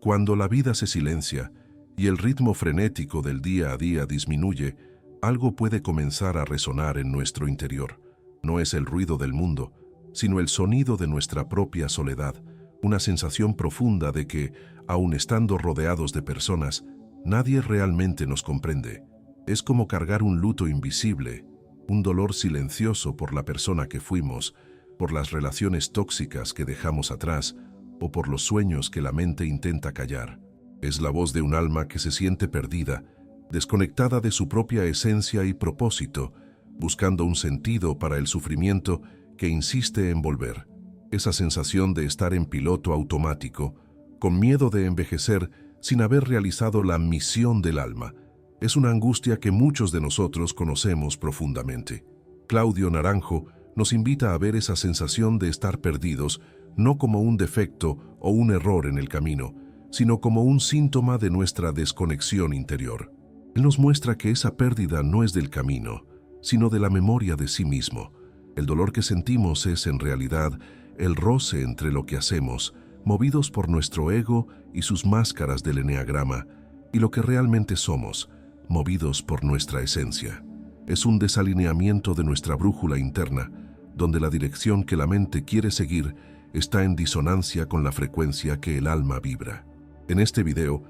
Cuando la vida se silencia y el ritmo frenético del día a día disminuye, algo puede comenzar a resonar en nuestro interior. No es el ruido del mundo, sino el sonido de nuestra propia soledad, una sensación profunda de que, aun estando rodeados de personas, nadie realmente nos comprende. Es como cargar un luto invisible, un dolor silencioso por la persona que fuimos, por las relaciones tóxicas que dejamos atrás o por los sueños que la mente intenta callar. Es la voz de un alma que se siente perdida, desconectada de su propia esencia y propósito, buscando un sentido para el sufrimiento que insiste en volver. Esa sensación de estar en piloto automático, con miedo de envejecer sin haber realizado la misión del alma, es una angustia que muchos de nosotros conocemos profundamente. Claudio Naranjo nos invita a ver esa sensación de estar perdidos no como un defecto o un error en el camino, sino como un síntoma de nuestra desconexión interior. Él nos muestra que esa pérdida no es del camino, sino de la memoria de sí mismo. El dolor que sentimos es, en realidad, el roce entre lo que hacemos, movidos por nuestro ego y sus máscaras del eneagrama, y lo que realmente somos, movidos por nuestra esencia. Es un desalineamiento de nuestra brújula interna, donde la dirección que la mente quiere seguir está en disonancia con la frecuencia que el alma vibra. En este video,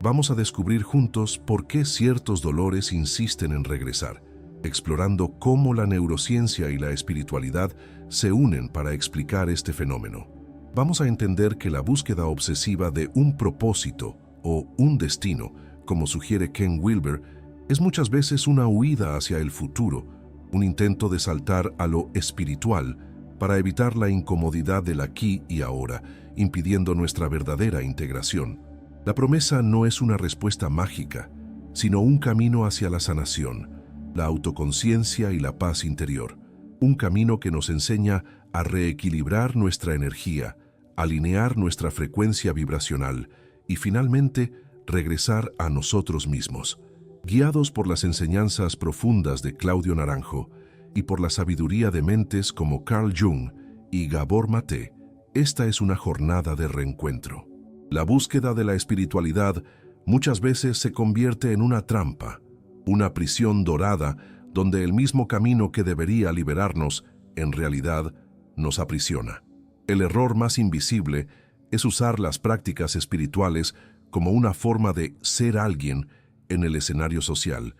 vamos a descubrir juntos por qué ciertos dolores insisten en regresar, explorando cómo la neurociencia y la espiritualidad se unen para explicar este fenómeno. Vamos a entender que la búsqueda obsesiva de un propósito o un destino, como sugiere Ken Wilber, es muchas veces una huida hacia el futuro, un intento de saltar a lo espiritual para evitar la incomodidad del aquí y ahora, impidiendo nuestra verdadera integración. La promesa no es una respuesta mágica, sino un camino hacia la sanación, la autoconciencia y la paz interior. Un camino que nos enseña a reequilibrar nuestra energía, alinear nuestra frecuencia vibracional y finalmente regresar a nosotros mismos. Guiados por las enseñanzas profundas de Claudio Naranjo y por la sabiduría de mentes como Carl Jung y Gabor Maté, esta es una jornada de reencuentro. La búsqueda de la espiritualidad muchas veces se convierte en una trampa, una prisión dorada donde el mismo camino que debería liberarnos, en realidad, nos aprisiona. El error más invisible es usar las prácticas espirituales como una forma de ser alguien en el escenario social,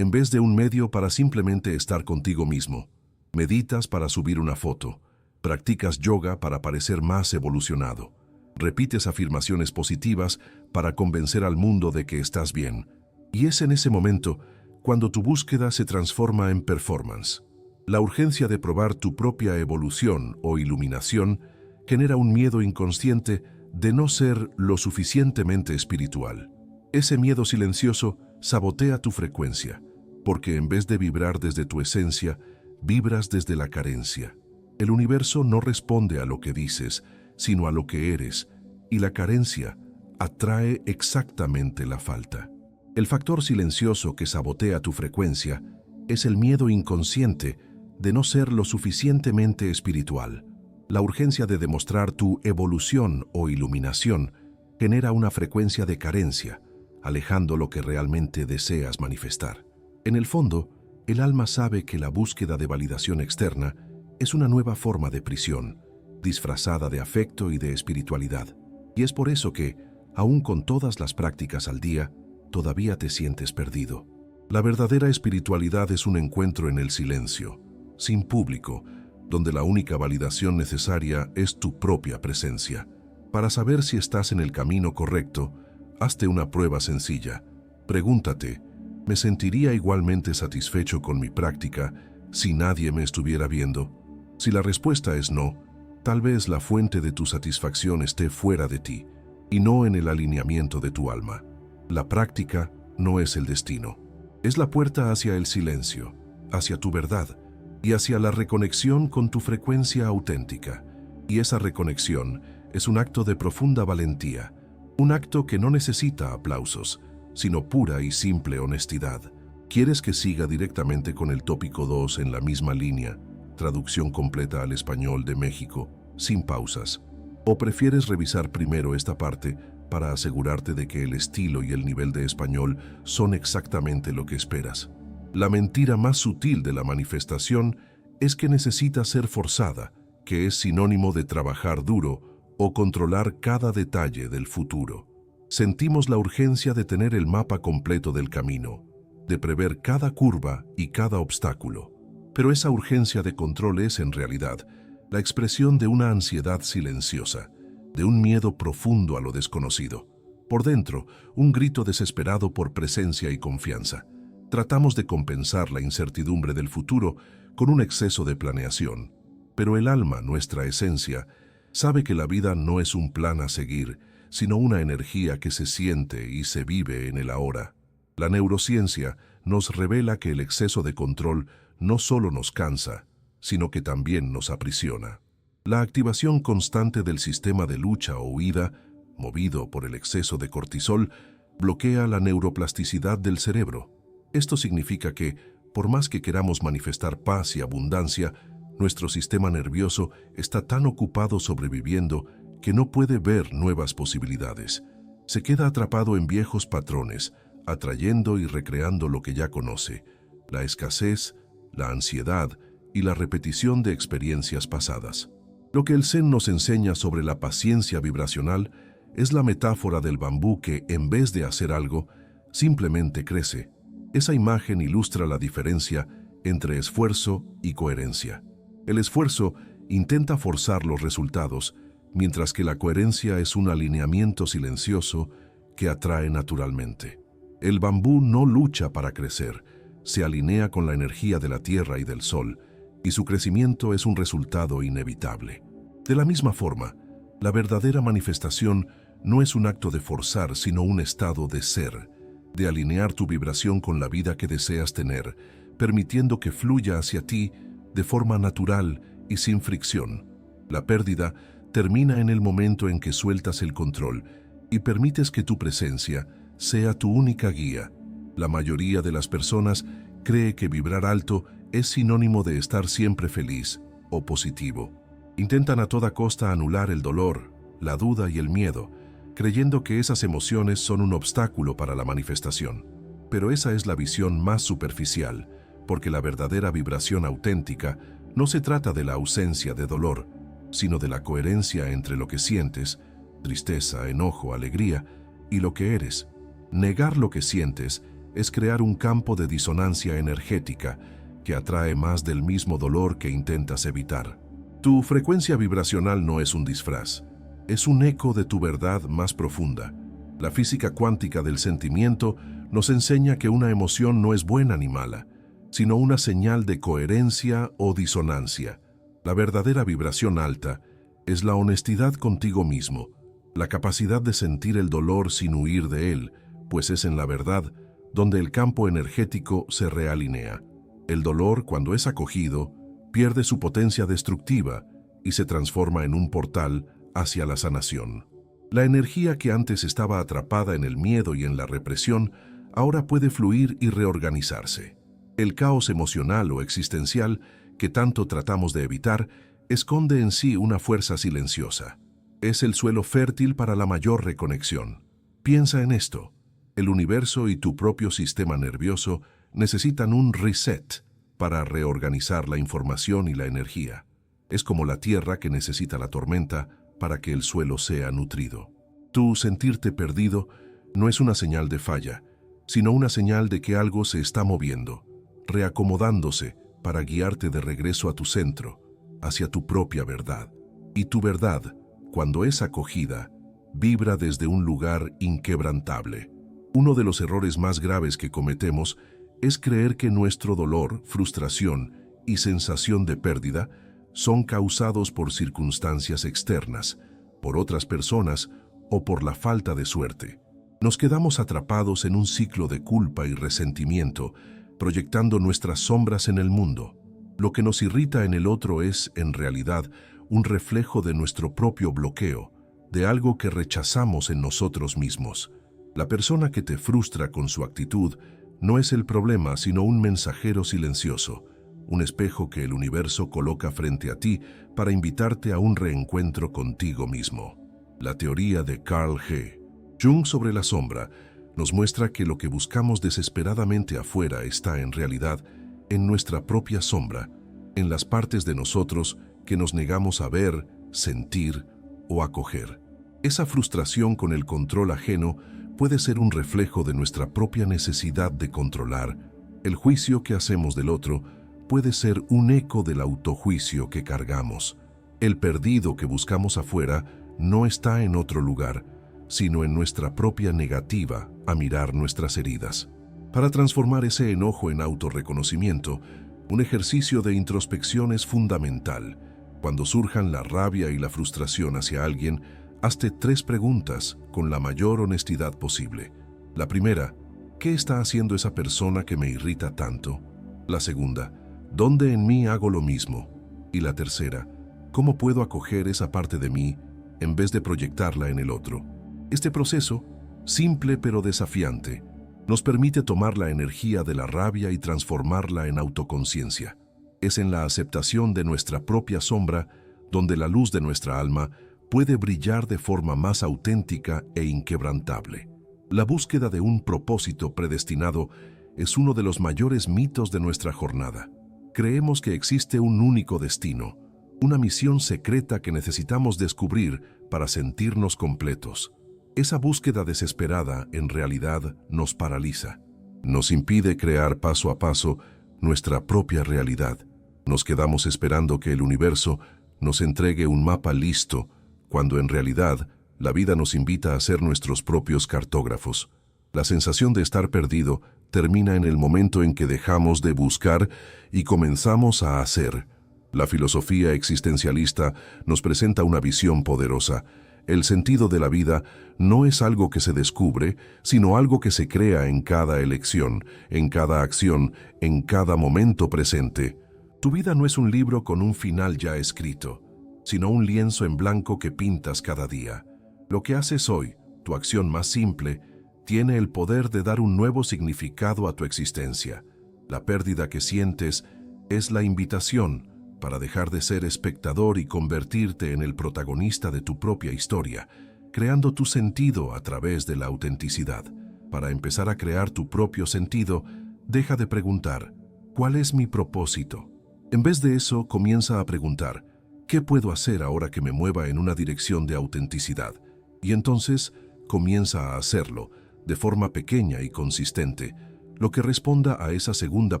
en vez de un medio para simplemente estar contigo mismo. Meditas para subir una foto, practicas yoga para parecer más evolucionado, repites afirmaciones positivas para convencer al mundo de que estás bien. Y es en ese momento cuando tu búsqueda se transforma en performance. La urgencia de probar tu propia evolución o iluminación genera un miedo inconsciente de no ser lo suficientemente espiritual. Ese miedo silencioso sabotea tu frecuencia, porque en vez de vibrar desde tu esencia, vibras desde la carencia. El universo no responde a lo que dices, sino a lo que eres, y la carencia atrae exactamente la falta. El factor silencioso que sabotea tu frecuencia es el miedo inconsciente de no ser lo suficientemente espiritual. La urgencia de demostrar tu evolución o iluminación genera una frecuencia de carencia, alejando lo que realmente deseas manifestar. En el fondo, el alma sabe que la búsqueda de validación externa es una nueva forma de prisión, disfrazada de afecto y de espiritualidad. Y es por eso que, aun con todas las prácticas al día, todavía te sientes perdido. La verdadera espiritualidad es un encuentro en el silencio, sin público, donde la única validación necesaria es tu propia presencia. Para saber si estás en el camino correcto, hazte una prueba sencilla. Pregúntate, ¿me sentiría igualmente satisfecho con mi práctica si nadie me estuviera viendo? Si la respuesta es no, tal vez la fuente de tu satisfacción esté fuera de ti y no en el alineamiento de tu alma. La práctica no es el destino. Es la puerta hacia el silencio, hacia tu verdad y hacia la reconexión con tu frecuencia auténtica. Y esa reconexión es un acto de profunda valentía, un acto que no necesita aplausos, sino pura y simple honestidad. ¿Quieres que siga directamente con el tópico 2 en la misma línea, traducción completa al español de México, sin pausas? ¿O prefieres revisar primero esta parte para asegurarte de que el estilo y el nivel de español son exactamente lo que esperas. La mentira más sutil de la manifestación es que necesita ser forzada, que es sinónimo de trabajar duro o controlar cada detalle del futuro. Sentimos la urgencia de tener el mapa completo del camino, de prever cada curva y cada obstáculo. Pero esa urgencia de control es, en realidad, la expresión de una ansiedad silenciosa, de un miedo profundo a lo desconocido. Por dentro, un grito desesperado por presencia y confianza. Tratamos de compensar la incertidumbre del futuro con un exceso de planeación. Pero el alma, nuestra esencia, sabe que la vida no es un plan a seguir, sino una energía que se siente y se vive en el ahora. La neurociencia nos revela que el exceso de control no solo nos cansa, sino que también nos aprisiona. La activación constante del sistema de lucha o huida, movido por el exceso de cortisol, bloquea la neuroplasticidad del cerebro. Esto significa que, por más que queramos manifestar paz y abundancia, nuestro sistema nervioso está tan ocupado sobreviviendo que no puede ver nuevas posibilidades. Se queda atrapado en viejos patrones, atrayendo y recreando lo que ya conoce: la escasez, la ansiedad y la repetición de experiencias pasadas. Lo que el Zen nos enseña sobre la paciencia vibracional es la metáfora del bambú que, en vez de hacer algo, simplemente crece. Esa imagen ilustra la diferencia entre esfuerzo y coherencia. El esfuerzo intenta forzar los resultados, mientras que la coherencia es un alineamiento silencioso que atrae naturalmente. El bambú no lucha para crecer, se alinea con la energía de la tierra y del sol, y su crecimiento es un resultado inevitable. De la misma forma, la verdadera manifestación no es un acto de forzar, sino un estado de ser, de alinear tu vibración con la vida que deseas tener, permitiendo que fluya hacia ti de forma natural y sin fricción. La pérdida termina en el momento en que sueltas el control y permites que tu presencia sea tu única guía. La mayoría de las personas cree que vibrar alto es sinónimo de estar siempre feliz o positivo. Intentan a toda costa anular el dolor, la duda y el miedo, creyendo que esas emociones son un obstáculo para la manifestación. Pero esa es la visión más superficial, porque la verdadera vibración auténtica no se trata de la ausencia de dolor, sino de la coherencia entre lo que sientes, tristeza, enojo, alegría, y lo que eres. Negar lo que sientes es crear un campo de disonancia energética que atrae más del mismo dolor que intentas evitar. Tu frecuencia vibracional no es un disfraz, es un eco de tu verdad más profunda. La física cuántica del sentimiento nos enseña que una emoción no es buena ni mala, sino una señal de coherencia o disonancia. La verdadera vibración alta es la honestidad contigo mismo, la capacidad de sentir el dolor sin huir de él, pues es en la verdad donde el campo energético se realinea. El dolor, cuando es acogido, pierde su potencia destructiva y se transforma en un portal hacia la sanación. La energía que antes estaba atrapada en el miedo y en la represión, ahora puede fluir y reorganizarse. El caos emocional o existencial que tanto tratamos de evitar esconde en sí una fuerza silenciosa. Es el suelo fértil para la mayor reconexión. Piensa en esto. El universo y tu propio sistema nervioso necesitan un reset para reorganizar la información y la energía. Es como la tierra que necesita la tormenta para que el suelo sea nutrido. Tu sentirte perdido no es una señal de falla, sino una señal de que algo se está moviendo, reacomodándose para guiarte de regreso a tu centro, hacia tu propia verdad. Y tu verdad, cuando es acogida, vibra desde un lugar inquebrantable. Uno de los errores más graves que cometemos es creer que nuestro dolor, frustración y sensación de pérdida son causados por circunstancias externas, por otras personas o por la falta de suerte. Nos quedamos atrapados en un ciclo de culpa y resentimiento, proyectando nuestras sombras en el mundo. Lo que nos irrita en el otro es, en realidad, un reflejo de nuestro propio bloqueo, de algo que rechazamos en nosotros mismos. La persona que te frustra con su actitud no es el problema, sino un mensajero silencioso, un espejo que el universo coloca frente a ti para invitarte a un reencuentro contigo mismo. La teoría de Carl G. Jung sobre la sombra nos muestra que lo que buscamos desesperadamente afuera está en realidad en nuestra propia sombra, en las partes de nosotros que nos negamos a ver, sentir o acoger. Esa frustración con el control ajeno puede ser un reflejo de nuestra propia necesidad de controlar. El juicio que hacemos del otro puede ser un eco del autojuicio que cargamos. El perdido que buscamos afuera no está en otro lugar, sino en nuestra propia negativa a mirar nuestras heridas. Para transformar ese enojo en autorreconocimiento, un ejercicio de introspección es fundamental. Cuando surjan la rabia y la frustración hacia alguien, hazte 3 preguntas con la mayor honestidad posible. La primera, ¿qué está haciendo esa persona que me irrita tanto? La segunda, ¿dónde en mí hago lo mismo? Y la tercera, ¿cómo puedo acoger esa parte de mí en vez de proyectarla en el otro? Este proceso, simple pero desafiante, nos permite tomar la energía de la rabia y transformarla en autoconciencia. Es en la aceptación de nuestra propia sombra donde la luz de nuestra alma puede brillar de forma más auténtica e inquebrantable. La búsqueda de un propósito predestinado es uno de los mayores mitos de nuestra jornada. Creemos que existe un único destino, una misión secreta que necesitamos descubrir para sentirnos completos. Esa búsqueda desesperada, en realidad, nos paraliza. Nos impide crear paso a paso nuestra propia realidad. Nos quedamos esperando que el universo nos entregue un mapa listo, cuando en realidad la vida nos invita a ser nuestros propios cartógrafos. La sensación de estar perdido termina en el momento en que dejamos de buscar y comenzamos a hacer. La filosofía existencialista nos presenta una visión poderosa. El sentido de la vida no es algo que se descubre, sino algo que se crea en cada elección, en cada acción, en cada momento presente. Tu vida no es un libro con un final ya escrito, sino un lienzo en blanco que pintas cada día. Lo que haces hoy, tu acción más simple, tiene el poder de dar un nuevo significado a tu existencia. La pérdida que sientes es la invitación para dejar de ser espectador y convertirte en el protagonista de tu propia historia, creando tu sentido a través de la autenticidad. Para empezar a crear tu propio sentido, deja de preguntar, ¿cuál es mi propósito? En vez de eso, comienza a preguntar, ¿qué puedo hacer ahora que me mueva en una dirección de autenticidad? Y entonces, comienza a hacerlo, de forma pequeña y consistente, lo que responda a esa segunda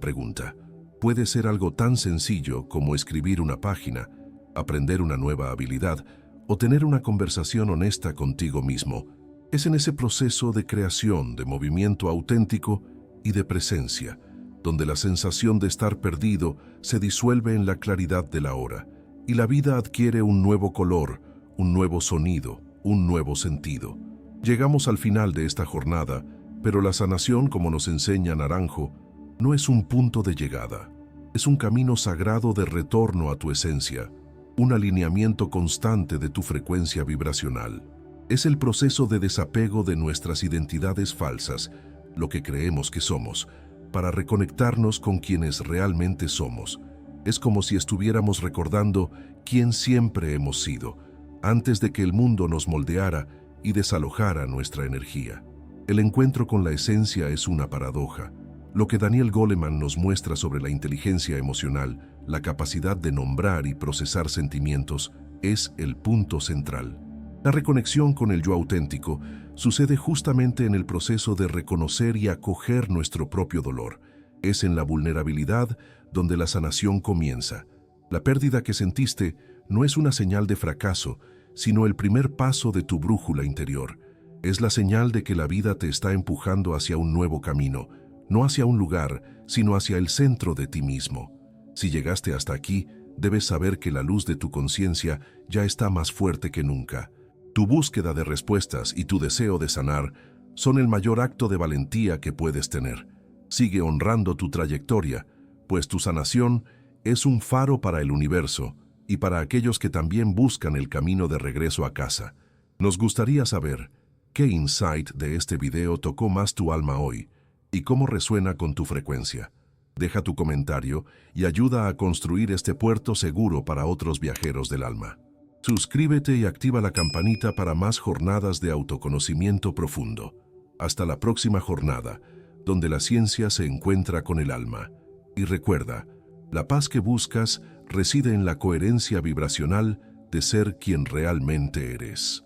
pregunta. Puede ser algo tan sencillo como escribir una página, aprender una nueva habilidad o tener una conversación honesta contigo mismo. Es en ese proceso de creación, de movimiento auténtico y de presencia, donde la sensación de estar perdido se disuelve en la claridad de la hora y la vida adquiere un nuevo color, un nuevo sonido, un nuevo sentido. Llegamos al final de esta jornada, pero la sanación, como nos enseña Naranjo, no es un punto de llegada. Es un camino sagrado de retorno a tu esencia, un alineamiento constante de tu frecuencia vibracional. Es el proceso de desapego de nuestras identidades falsas, lo que creemos que somos, para reconectarnos con quienes realmente somos. Es como si estuviéramos recordando quién siempre hemos sido, antes de que el mundo nos moldeara y desalojara nuestra energía. El encuentro con la esencia es una paradoja. Lo que Daniel Goleman nos muestra sobre la inteligencia emocional, la capacidad de nombrar y procesar sentimientos, es el punto central. La reconexión con el yo auténtico sucede justamente en el proceso de reconocer y acoger nuestro propio dolor. Es en la vulnerabilidad donde la sanación comienza. La pérdida que sentiste no es una señal de fracaso, sino el primer paso de tu brújula interior. Es la señal de que la vida te está empujando hacia un nuevo camino, no hacia un lugar, sino hacia el centro de ti mismo. Si llegaste hasta aquí, debes saber que la luz de tu conciencia ya está más fuerte que nunca. Tu búsqueda de respuestas y tu deseo de sanar son el mayor acto de valentía que puedes tener. Sigue honrando tu trayectoria, pues tu sanación es un faro para el universo y para aquellos que también buscan el camino de regreso a casa. Nos gustaría saber qué insight de este video tocó más tu alma hoy y cómo resuena con tu frecuencia. Deja tu comentario y ayuda a construir este puerto seguro para otros viajeros del alma. Suscríbete y activa la campanita para más jornadas de autoconocimiento profundo. Hasta la próxima jornada, donde la ciencia se encuentra con el alma. Y recuerda, la paz que buscas reside en la coherencia vibracional de ser quien realmente eres.